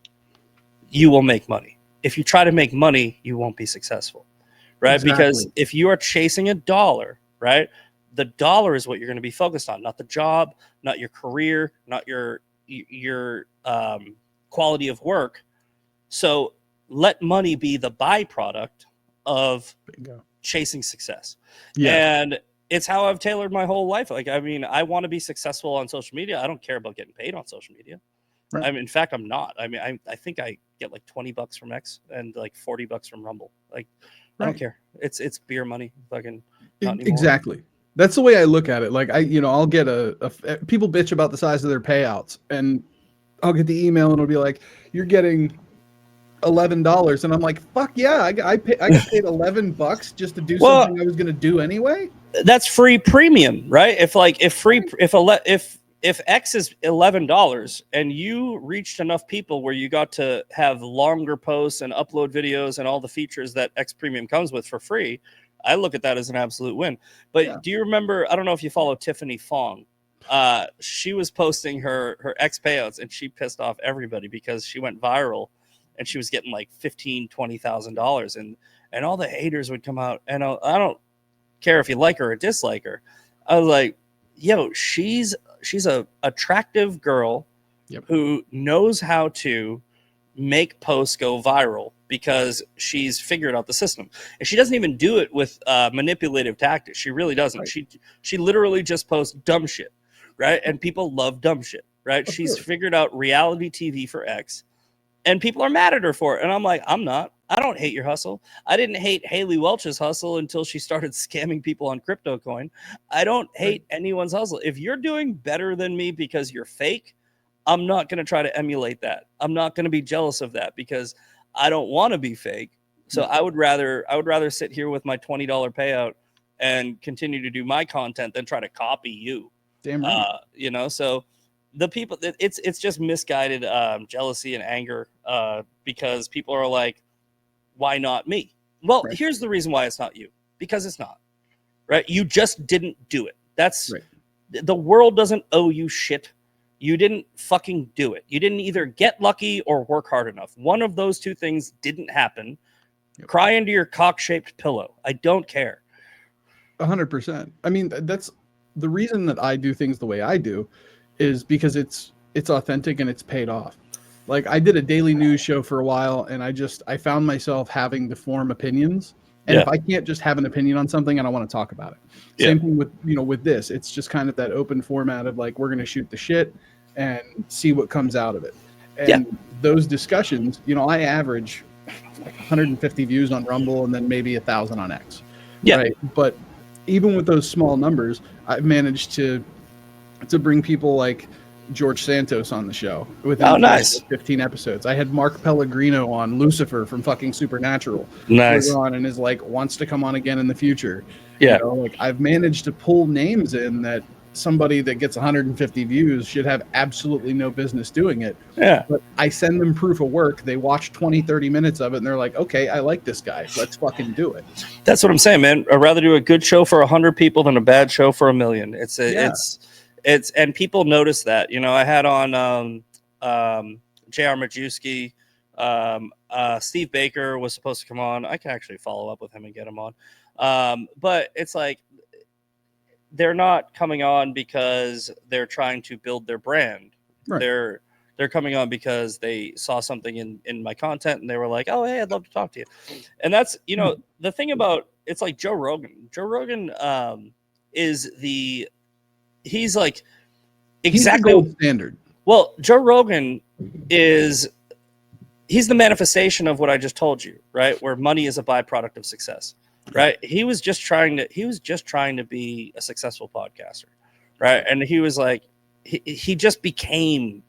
you will make money. If you try to make money, you won't be successul, right? Exactly. Because if you are chasing a dollar, right, the dollar is what you're going to be focused on, not the job, not your career, not your quality of work. So let money be the byproduct of chasing success. Yeah. And it's how I've tailored my whole life. Like, I mean, I want to be successful on social media. I don't care about getting paid on social media. Right. I mean, in fact, I'm not. I mean, I think I get like $20 from X and like $40 from Rumble. Like, I don't care. It's beer money. Fucking not anymore. Exactly. That's the way I look at it. Like, I'll get people bitch about the size of their payouts, and I'll get the email and it'll be like, you're getting $11, and I'm like, fuck yeah, I got paid $11 just to do something I was gonna do anyway. That's free premium, right? If X is $11 and you reached enough people where you got to have longer posts and upload videos and all the features that X Premium comes with for free, I look at that as an absolute win. But do you remember, I don't know if you follow Tiffany Fong. She was posting her X payouts, and she pissed off everybody because she went viral and she was getting like $15,000, $20,000. and all the haters would come out, and I don't care if you like her or dislike her. I was like, yo, she's a attractive girl who knows how to make posts go viral because she's figured out the system, and she doesn't even do it with manipulative tactics. She really doesn't. She literally just posts dumb shit, right? And people love dumb shit, right? She's figured out reality TV for X, and people are mad at her for it. And I'm like, I'm not. I don't hate your hustle. I didn't hate Haley Welch's hustle until she started scamming people on crypto coin. I don't hate anyone's hustle. If you're doing better than me because you're fake, I'm not going to try to emulate that. I'm not going to be jealous of that because I don't want to be fake. So I would rather sit here with my $20 payout and continue to do my content than try to copy you. Damn right. You know, so the people, it's just misguided jealousy and anger because people are like, why not me? Well, here's the reason why it's not you, because it's not, right? You just didn't do it. That's the world doesn't owe you shit. You didn't fucking do it. You didn't either get lucky or work hard enough. One of those two things didn't happen. Cry into your cock-shaped pillow. I don't care. 100%. I mean, that's the reason that I do things the way I do is because it's authentic and it's paid off. Like I did a daily news show for a while and I found myself having to form opinions. And if I can't just have an opinion on something, I don't want to talk about it. Same thing with, with this, it's just kind of that open format of like, we're going to shoot the shit and see what comes out of it. And those discussions, I average like 150 views on Rumble and then maybe 1,000 on X. Right. But even with those small numbers, I've managed to bring people like George Santos on the show within 15 episodes. I had Mark Pellegrino on, Lucifer from fucking Supernatural. Nice. On and is like wants to come on again in the future. Yeah. Like I've managed to pull names in that somebody that gets 150 views should have absolutely no business doing it. Yeah. But I send them proof of work. They watch 20, 30 minutes of it and they're like, okay, I like this guy. Let's fucking do it. That's what I'm saying, man. I'd rather do a good show for 100 people than a bad show for 1 million. It's and people notice that. I had on J.R. Majewski, Steve Baker was supposed to come on. I can actually follow up with him and get him on. But it's like they're not coming on because they're trying to build their brand. Right. They're coming on because they saw something in my content and they were like, oh, hey, I'd love to talk to you. And that's, the thing about it's like Joe Rogan. Joe Rogan he's like exactly he's the gold standard. Well, Joe Rogan he's the manifestation of what I just told you, right? Where money is a byproduct of success, right? He was just trying to be a successful podcaster, right? And he was like, he just became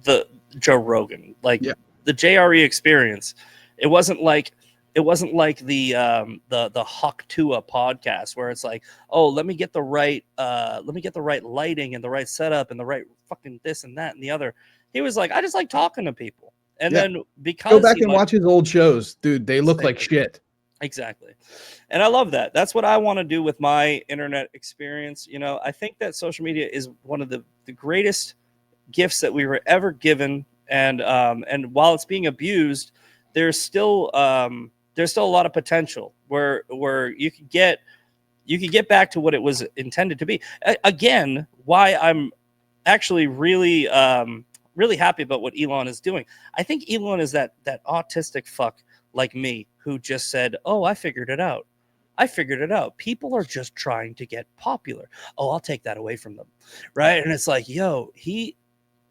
the Joe Rogan, like the JRE experience. It wasn't like the Huck Tua podcast where it's like, oh, let me get the right lighting and the right setup and the right fucking this and that and the other. He was like, I just like talking to people. And then because go back and watch his old shows, dude, they look like shit. Exactly. And I love that. That's what I want to do with my internet experience. I think that social media is one of the greatest gifts that we were ever given. And while it's being abused, there's still a lot of potential where you could get back to what it was intended to be. Again, why I'm actually really happy about what Elon is doing. I think Elon is that autistic fuck like me who just said, oh, I figured it out. People are just trying to get popular. Oh, I'll take that away from them. Right. And it's like, yo,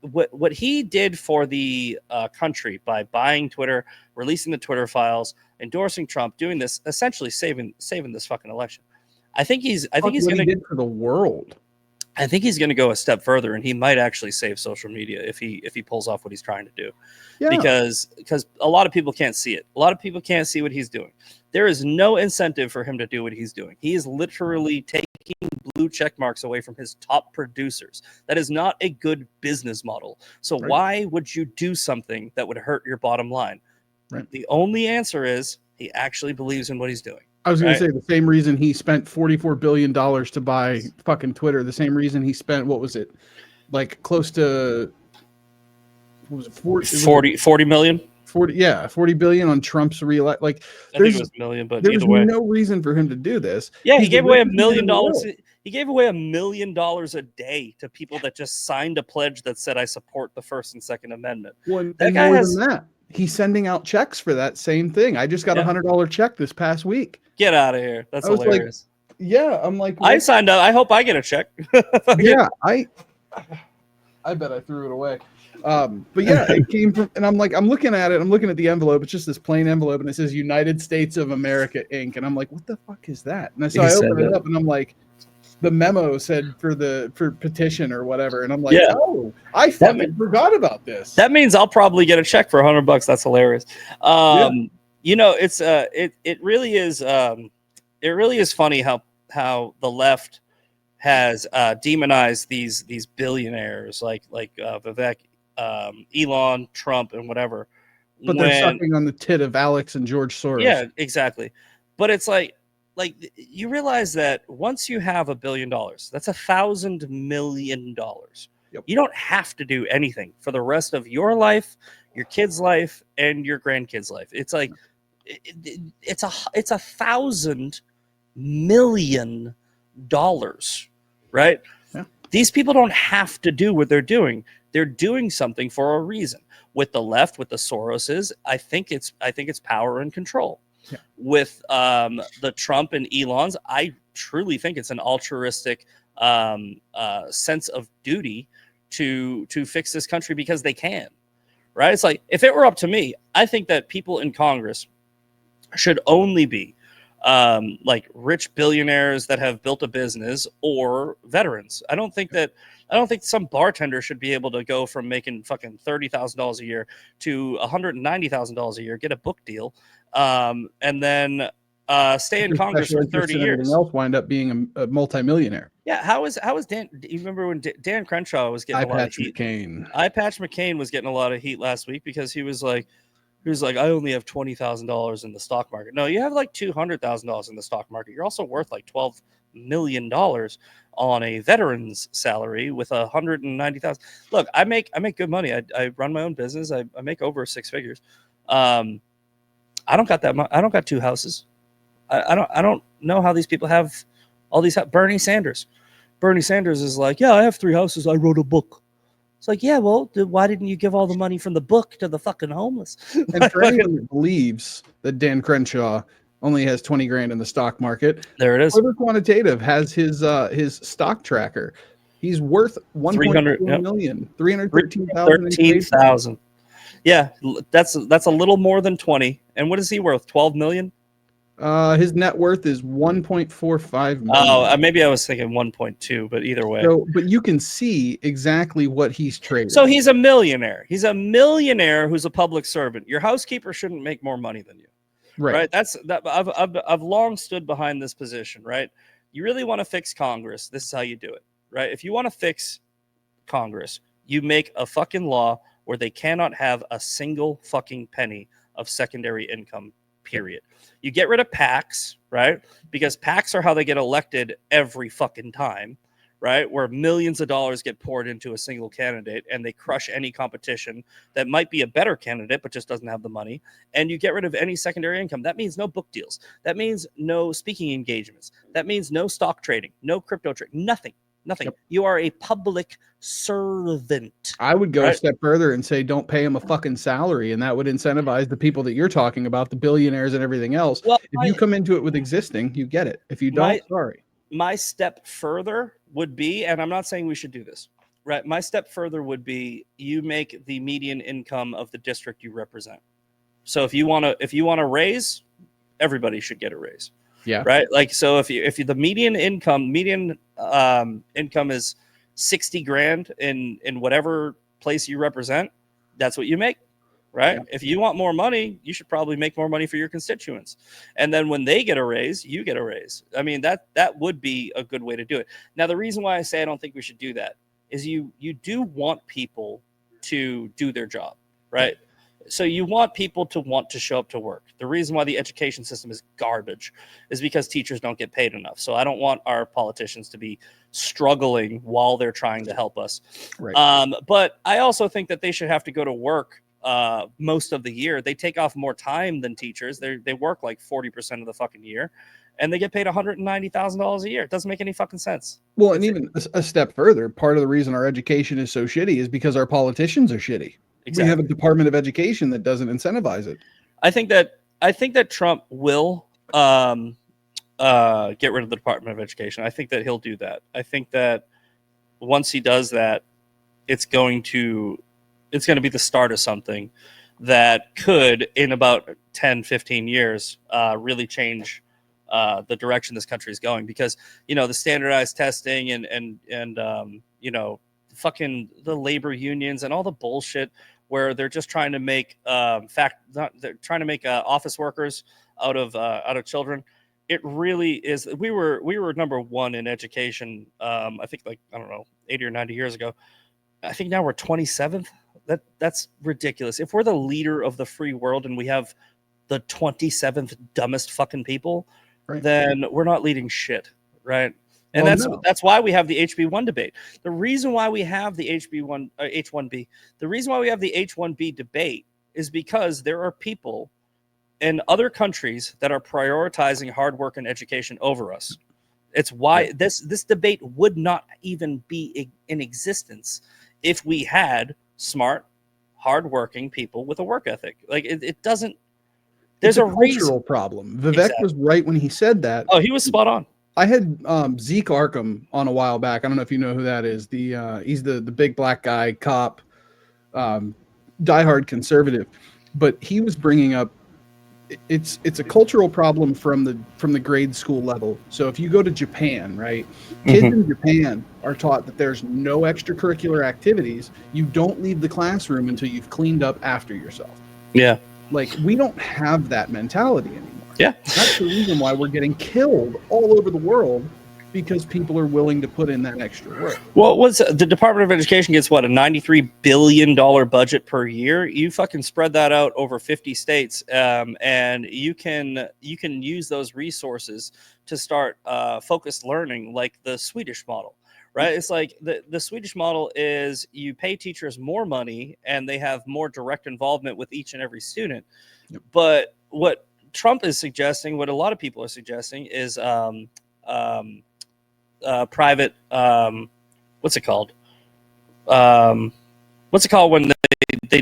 what he did for the country by buying Twitter, releasing the Twitter files, endorsing Trump, doing this, essentially saving this fucking election. I think he's going to do for the world. I think he's going to go a step further, and he might actually save social media if he pulls off what he's trying to do. Yeah. Because a lot of people can't see it. A lot of people can't see what he's doing. There is no incentive for him to do what he's doing. He is literally taking blue check marks away from his top producers. That is not a good business model. So why would you do something that would hurt your bottom line? Right. The only answer is he actually believes in what he's doing. I was going to say the same reason he spent $44 billion to buy fucking Twitter. The same reason he spent, what was it? Like close to, what was it? 40 million? 40 billion on Trump's reelect. Like, I think it was a million, but there's either way. no reason for him to do this. Yeah, he He's the gave away $1 richest man in million. the world. He gave away $1 million a day to people that just signed a pledge that said, "I support the First and Second Amendment." Well, That and guy more has. than that, he's sending out checks for that same thing. I just got Yeah. $100 check this past week. Get out of here! That's I was like, hilarious. Yeah, I'm like, I what? signed up. I hope I get a check. Yeah, I bet I threw it away. But yeah, it came from, and I'm like, I'm looking at it. I'm looking at the envelope. It's just this plain envelope, and it says United States of America Inc. And I'm like, what the fuck is that? And so I opened it up, and I'm like, the memo said for petition or whatever, and I'm like, Yeah. oh, I fucking forgot about this. That means I'll probably get a check for $100. That's hilarious. Yeah. You know, it's it really is funny how the left has demonized these billionaires like Vivek, Elon, Trump, and whatever. But they're sucking on the tit of Alex and George Soros. Yeah, exactly. But it's like you realize that once you have $1 billion, that's $1,000 million. Yep. You don't have to do anything for the rest of your life, your kid's life, and your grandkids' life. It's like it's $1,000 million, right? Yeah. These people don't have to do what they're doing. They're doing something for a reason. With the left, with the Soroses, I think it's power and control. Yeah. With the Trump and Elons, I truly think it's an altruistic sense of duty to fix this country because they can, right? It's like, if it were up to me, I think that people in Congress should only be like rich billionaires that have built a business or veterans. I don't think some bartender should be able to go from making fucking $30,000 a year to $190,000 a year, get a book deal, and then stay in Congress for 30 years. Everything else wind up being a multimillionaire. Yeah, how is Dan? Do you remember when Dan Crenshaw was getting a lot of heat? Patch McCain was getting a lot of heat last week because he was like, I only have $20,000 in the stock market. No, you have like $200,000 in the stock market. You're also worth like $12 million on a veteran's salary with $190,000. Look, I make good money. I run my own business. I make over 6 figures. I don't got that much. I don't got 2 houses. I don't know how these people have all these. Bernie Sanders is like, yeah, I have 3 houses. I wrote a book. It's like, yeah, well, why didn't you give all the money from the book to the fucking homeless? And for anyone that believes that Dan Crenshaw only has 20 grand in the stock market, there it is. Further Quantitative has his stock tracker. He's worth 1.4 million, 13,000. Yeah, that's a little more than 20. And what is he worth? 12 million? His net worth is 1.45 million. Oh, maybe I was thinking 1.2, but either way. So, but you can see exactly what he's trading. So he's a millionaire. He's a millionaire who's a public servant. Your housekeeper shouldn't make more money than you. Right? I've long stood behind this position, right? You really want to fix Congress, this is how you do it, right? If you want to fix Congress, you make a fucking law where they cannot have a single fucking penny of secondary income, period. You get rid of PACs, right? Because PACs are how they get elected every fucking time, right? Where millions of dollars get poured into a single candidate and they crush any competition that might be a better candidate but just doesn't have the money. And you get rid of any secondary income. That means no book deals. That means no speaking engagements. That means no stock trading, no crypto trading, nothing. Yep. You are a public servant. I would go a step further and say don't pay him a fucking salary, and that would incentivize the people that you're talking about, the billionaires and everything else. Well, if you come into it with existing, you get it. If you don't, sorry. My step further would be, and I'm not saying we should do this, right? My step further would be you make the median income of the district you represent. So if you want to raise, everybody should get a raise. Yeah. Right. Like, so if you the median income is 60 grand in whatever place you represent, that's what you make. Right. Yeah. If you want more money, you should probably make more money for your constituents. And then when they get a raise, you get a raise. I mean, that would be a good way to do it. Now, the reason why I say I don't think we should do that is you do want people to do their job. Right. So you want people to want to show up to work. The reason why the education system is garbage is because teachers don't get paid enough. So I don't want our politicians to be struggling while they're trying to help us. Right. But I also think that they should have to go to work most of the year. They take off more time than teachers. They work like 40% of the fucking year, and they get paid $190,000 a year. It doesn't make any fucking sense. Well, and even a step further, part of the reason our education is so shitty is because our politicians are shitty. Exactly. We have a Department of Education that doesn't incentivize it. I think that Trump will get rid of the Department of Education. I think that he'll do that. I think that once he does that, it's going to be the start of something that could, in about 10, 15 years, really change the direction this country is going. Because, the standardized testing and fucking the labor unions and all the bullshit where they're just trying to make they're trying to make office workers out of children. It really is. We were number one in education. I think 80 or 90 years ago. I think now we're 27th. That's ridiculous. If we're the leader of the free world and we have the 27th dumbest fucking people, right, then we're not leading shit, right? And that's why we have the HB1 debate. The reason why we have the H1B, the reason why we have the H1B debate is because there are people in other countries that are prioritizing hard work and education over us. It's why this debate would not even be in existence if we had smart, hardworking people with a work ethic. Like it doesn't. There's a cultural problem. Vivek was right when he said that. Oh, he was spot on. I had Zeke Arkham on a while back. I don't know if you know who that is. He's the big black guy, cop, diehard conservative, but he was bringing up it's a cultural problem from the grade school level. So if you go to Japan, right, kids in Japan are taught that there's no extracurricular activities. You don't leave the classroom until you've cleaned up after yourself. Yeah. Like, we don't have that mentality anymore. Yeah. That's the reason why we're getting killed all over the world, because people are willing to put in that extra work. Well, the Department of Education gets a $93 billion budget per year. You fucking spread that out over 50 states, and you can use those resources to start focused learning, like the Swedish model, right? It's like the Swedish model is you pay teachers more money and they have more direct involvement with each and every student. Yep. But what Trump is suggesting, what a lot of people are suggesting, is private what's it called when they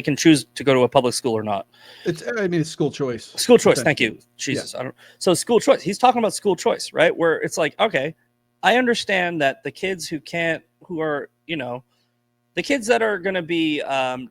can choose to go to a public school or not? It's school choice. Thank you. Jesus. Yeah. So school choice. He's talking about school choice, right? Where it's like, okay, I understand that the kids the kids that are going to be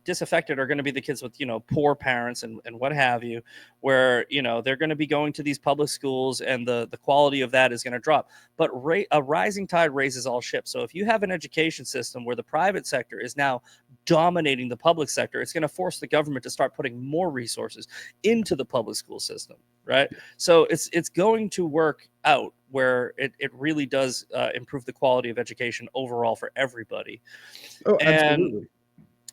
disaffected are going to be the kids with, poor parents and what have you, where, they're going to be going to these public schools and the quality of that is going to drop. But a rising tide raises all ships. So if you have an education system where the private sector is now dominating the public sector, it's going to force the government to start putting more resources into the public school system, right? So it's going to work out where it really does improve the quality of education overall for everybody. Oh, absolutely.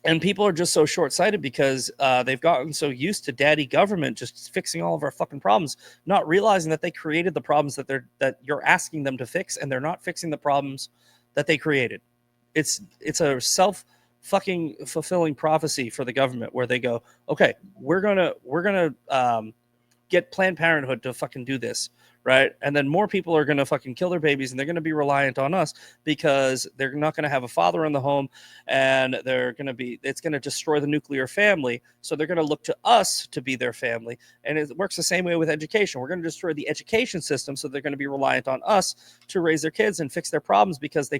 And people are just so short-sighted because they've gotten so used to daddy government just fixing all of our fucking problems, not realizing that they created the problems that you're asking them to fix, and they're not fixing the problems that they created. It's a fucking fulfilling prophecy for the government where they go, okay, we're gonna get Planned Parenthood to fucking do this, right? And then more people are gonna fucking kill their babies, and they're gonna be reliant on us because they're not gonna have a father in the home, and it's gonna destroy the nuclear family. So they're gonna look to us to be their family, and it works the same way with education. We're gonna destroy the education system, so they're gonna be reliant on us to raise their kids and fix their problems because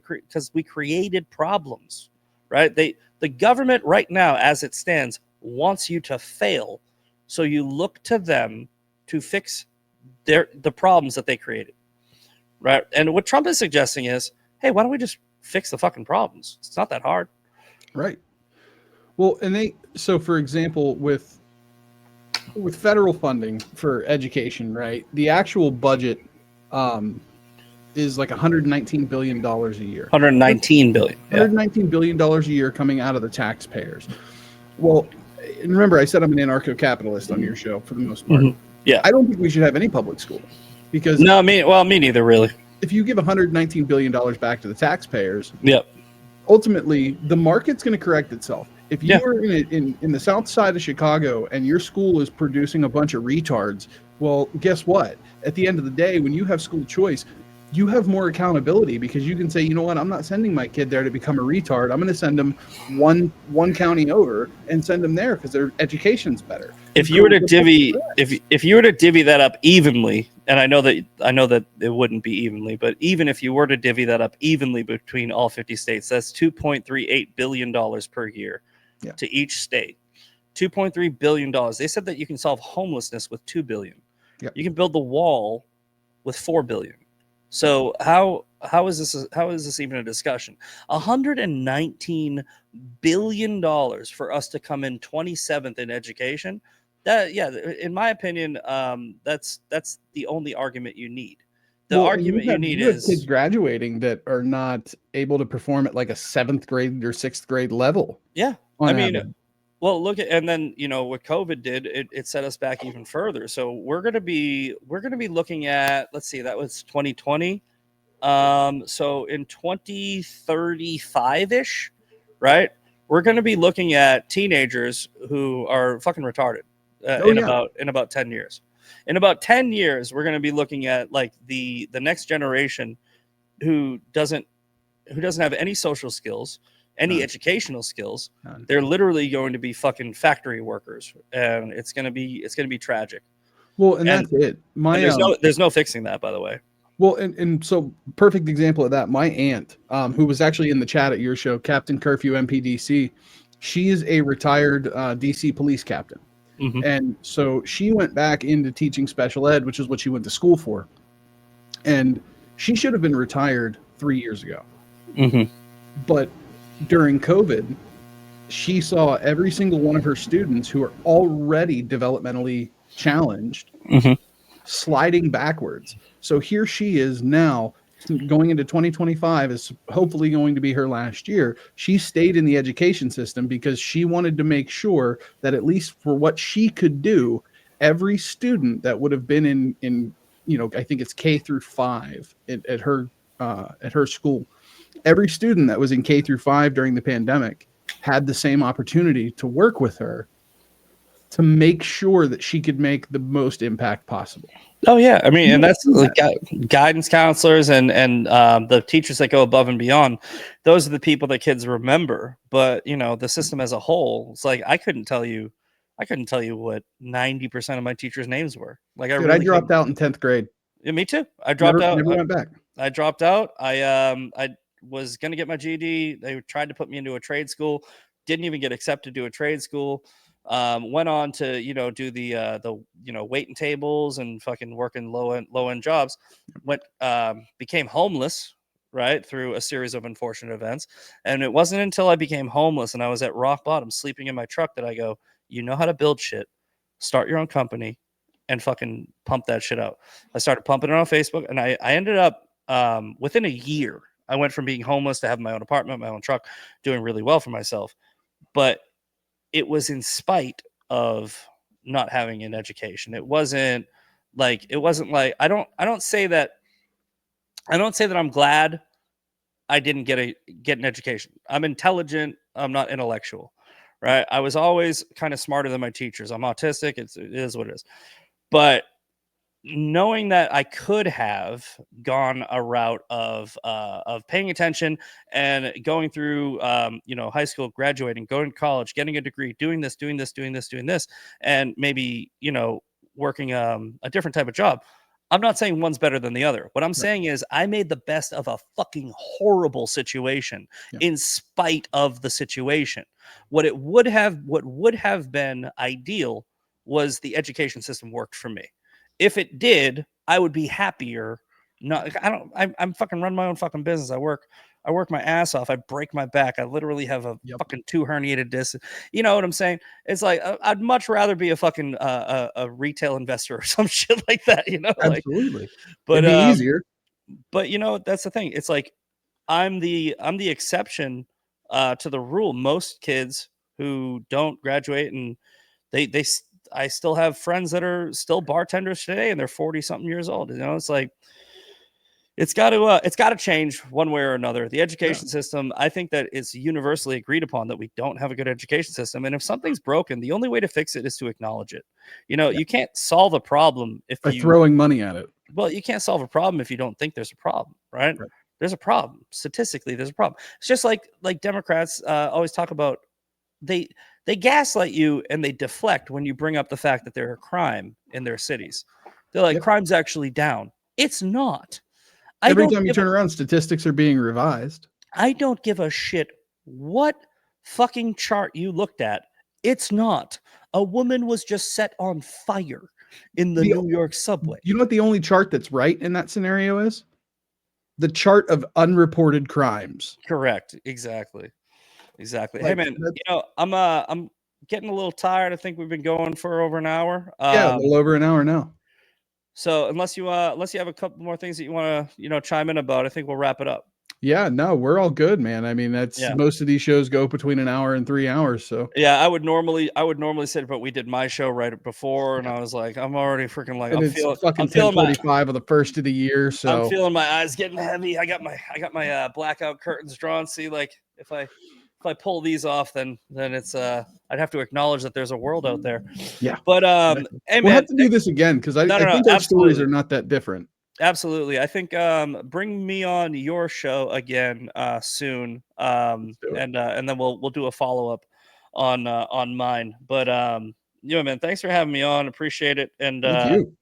we created problems. Right? The government right now, as it stands, wants you to fail, so you look to them to fix the problems that they created. Right? And what Trump is suggesting is, hey, why don't we just fix the fucking problems? It's not that hard. Right. Well, so for example, with federal funding for education, right? The actual budget is like $119 billion a year. $119 billion. Yeah. $119 billion a year coming out of the taxpayers. Well, and remember, I said I'm an anarcho-capitalist on your show for the most part. Mm-hmm. Yeah. I don't think we should have any public school because me neither, really. If you give $119 billion back to the taxpayers, yep, ultimately the market's going to correct itself. If you Yeah. were in the south side of Chicago and your school is producing a bunch of retards, well, guess what? At the end of the day, when you have school choice, you have more accountability because you can say, you know what, I'm not sending my kid there to become a retard. I'm going to send them one county over and send them there because their education's better. If you were to divvy, if you were to divvy that up evenly, and I know that it wouldn't be evenly, but even if you were to divvy that up evenly between all 50 states, that's $2.38 billion per year to each state. $2.3 billion. They said that you can solve homelessness with $2 billion. Yep. You can build the wall with $4 billion. So how is this even a discussion? $119 billion for us to come in 27th in education. That, yeah, in my opinion, that's the only argument you need. The argument you need is kids graduating that are not able to perform at like a 7th grade or 6th grade level. Yeah, I mean, well, look at, and then what COVID did, it set us back even further. So we're gonna be looking at, let's see, that was 2020. So in 2035 ish, right? We're gonna be looking at teenagers who are fucking retarded in about 10 years. In about 10 years, we're gonna be looking at like the next generation who doesn't have any social skills, any educational skills. They're literally going to be fucking factory workers, and it's gonna be tragic. Well, and that's it. There's no fixing that, by the way. Well, and so perfect example of that. My aunt, who was actually in the chat at your show, Captain Curfew MPDC, she is a retired DC police captain, and so she went back into teaching special ed, which is what she went to school for, and she should have been retired 3 years ago. But during COVID, she saw every single one of her students who are already developmentally challenged sliding backwards. So here she is now going into 2025 is hopefully going to be her last year. She stayed in the education system because she wanted to make sure that at least for what she could do, every student that would have been in I think it's K through 5 at her school, every student that was in K through 5 during the pandemic had the same opportunity to work with her to make sure that she could make the most impact possible. Oh yeah, I mean, and that's like guidance counselors and the teachers that go above and beyond. Those are the people that kids remember. But the system as a whole, it's like I couldn't tell you what 90% of my teachers' names were. Like I dropped out in 10th grade. Yeah, me too. I dropped out. Never went back. I dropped out. I was gonna get my GED. They tried to put me into a trade school. Didn't even get accepted to a trade school. Went on to do the waiting tables and fucking working low end jobs. Became homeless, right, through a series of unfortunate events. And it wasn't until I became homeless and I was at rock bottom sleeping in my truck that I go, you know how to build shit, start your own company and fucking pump that shit out. I started pumping it on Facebook, and I ended up within a year I went from being homeless to having my own apartment, my own truck, doing really well for myself. But it was in spite of not having an education. It wasn't like I don't say that I'm glad I didn't get an education. I'm intelligent, I'm not intellectual, right? I was always kind of smarter than my teachers. I'm autistic, it is what it is. But knowing that I could have gone a route of paying attention and going through high school, graduating, going to college, getting a degree, doing this, and maybe working a different type of job. I'm not saying one's better than the other. What I'm saying is I made the best of a fucking horrible situation in spite of the situation. What would have been ideal was the education system worked for me. If it did, I would be happier. I'm fucking run my own fucking business. I work my ass off. I break my back. I literally have a fucking 2 herniated discs. You know what I'm saying? It's like I'd much rather be a fucking a retail investor or some shit like that. Absolutely. But it'd be easier. But that's the thing. It's like I'm the exception to the rule. Most kids who don't graduate and I still have friends that are still bartenders today and they're 40 something years old. It's like, it's got to change one way or another. The education system, I think that it's universally agreed upon that we don't have a good education system, and if something's broken, the only way to fix it is to acknowledge it. You can't solve a problem by throwing money at it. Well, you can't solve a problem if you don't think there's a problem, right? There's a problem. Statistically, there's a problem. It's just like Democrats always talk about. They gaslight you and they deflect when you bring up the fact that there's a crime in their cities. They're like, crime's actually down. It's not. Every time you turn around, statistics are being revised. I don't give a shit what fucking chart you looked at. It's not. A woman was just set on fire in the New York subway. You know what the only chart that's right in that scenario is? The chart of unreported crimes. Correct. Exactly. Hey man, I'm getting a little tired. I think we've been going for over an hour. Yeah, a little over an hour now. So unless you have a couple more things that you want to chime in about, I think we'll wrap it up. Yeah, no, we're all good, man. I mean, most of these shows go between an hour and 3 hours. So yeah, I would normally say, but we did my show right before, and I was like, I'm already freaking like, I'm feeling 10:45 of the first of the year. So I'm feeling my eyes getting heavy. I got my blackout curtains drawn. See, like if I pull these off, then it's I'd have to acknowledge that there's a world out there. Yeah. But hey, we'll have to do this again because I think our stories are not that different. Absolutely. I think bring me on your show again soon. And then we'll do a follow-up on mine. But man, thanks for having me on. Appreciate it. And thank you.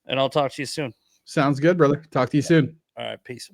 And I'll talk to you soon. Sounds good, brother. Talk to you soon. All right, peace.